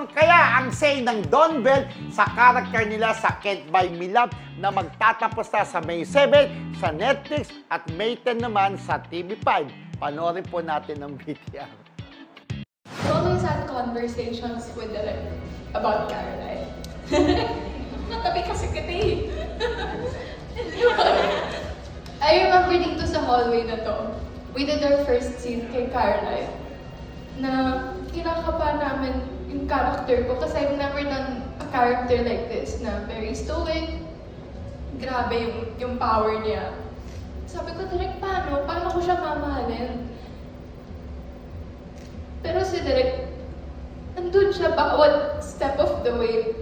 kaya ang say ng Don Bell sa karakter nila sa Can't Buy Me Love na magtatapos na sa May 7 sa Netflix at May 10 naman sa TV5. Panoorin po natin ang VTR. We always had conversations with Derek about Caroline. Natabi kasi kita eh. I remember dito sa hallway na to, we did our first scene kay Caroline na kinakabahan namin yung character ko kasi I've never done a character like this na very stoic, grabe yung power niya. Sabi ko, Derek, paano ko siya mamahalin? Pero si Derek, andun siya bawat step of the way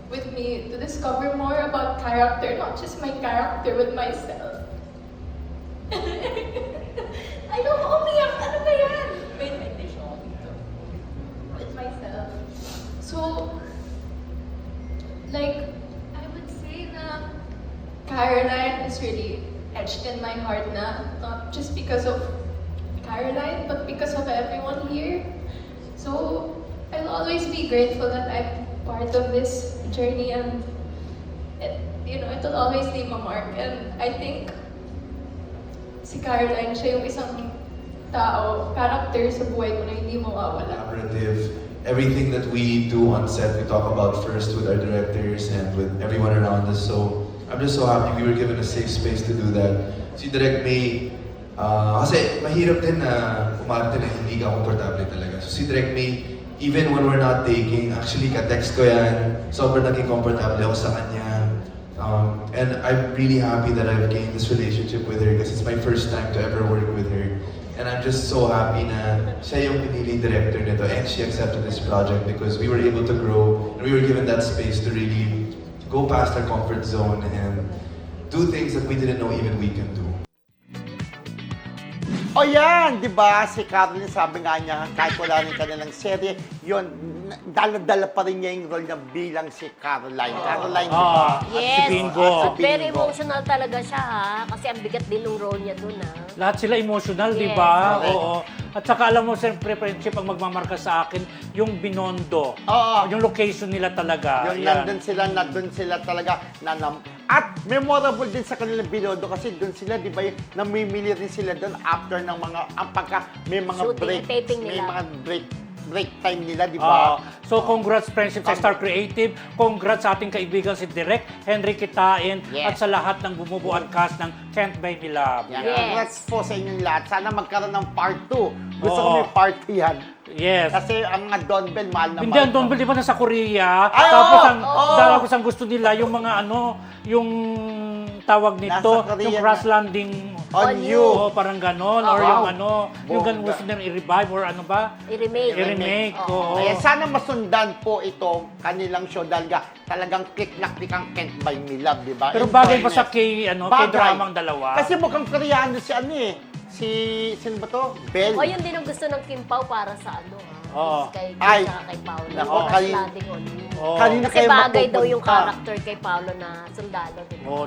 with me to discover more about character, not just my character, but myself. I don't umiyak, ano ba yan? Wait, tissue ako dito. With myself. So, like, I would say na Caroline is really etched in my heart na, not just because of Caroline, but because of everyone here. So, I'll always be grateful that I'm part of this journey and it'll always leave a mark. And I think si Caroline, siya yung isang tao, character sa buhay ko na hindi mawawala. Collaborative. Everything that we do on set, we talk about first with our directors and with everyone around us. So, I'm just so happy we were given a safe space to do that. Si Direk May, kasi mahirap din na umarte na hindi ka komportable talaga. So si Direk May, even when we're not taking, actually ka-text ko yan, sobrang naging komportable ako sa kanya. And I'm really happy that I've gained this relationship with her because it's my first time to ever work with her. And I'm just so happy na siya yung piniling director nito and she accepted this project because we were able to grow and we were given that space to really go past our comfort zone and do things that we didn't know even we can do. O yan, di ba? Si Caroline, sabi nga niya, kahit wala rin kanilang serye, yun, dala-dala pa rin niya yung role niya bilang si Caroline. Caroline, di ba? Yes. At si Bingo. At si Very Bingo. emotional talaga siya ha. Kasi ang bigat din ng role niya dun ha. Lahat sila emotional, Yes. di ba? Correct. Oo. At saka alam mo, siyempre, friendship, ang magmamarka sa akin, yung Binondo. Oo. Yung location nila talaga. Yung Yan. nandun sila talaga. At memorable din sa kanilang Binondo kasi doon sila, di ba, namimili rin sila doon after ng mga, pagka may mga Shooting, break, taping may nila. mga break time nila, di ba? So, congrats friendship sa Star Creative. Congrats sa ating kaibigan si Direk, Henry Kitain, Yes. at sa lahat ng bumubuo at cast ng Can't Buy Me Love. Yan. Yes. Congrats po sa inyong lahat. Sana magkaroon ng part 2. Gusto ko Oo. may part 2 yan. Yes. Kasi ang mga Don Bell, mahal na Hindi, ang Don Bell, di ba, nasa Korea? Ay, tapos, oo! ang, Oo! tapos ang gusto nila, yung mga yung tawag nito, Nasa Korea yung na. crash landing On you. Oo, parang ganon. Or Wow. yung Bongga. gusto nila i-revive or ano ba? I-remake. I-remake, oo. Kaya sana masundan po ito kanilang show dahil talagang click na click ang Can't Buy Me Love, di ba? Pero In bagay pa fairness. sa kay Bagay. dramang dalawa. Kasi mukhang Koreano si sino ba to? Bell. O yun din ang gusto ng Kim Pao para sa ano ha. Oo. Kay Ay. Kim kay Paolo. Nako, Yung kanina- landing on you. Oo. Kanina Kasi kayo bagay daw yung mapupunta. character kay Paolo na sundalo. Diba? Oo.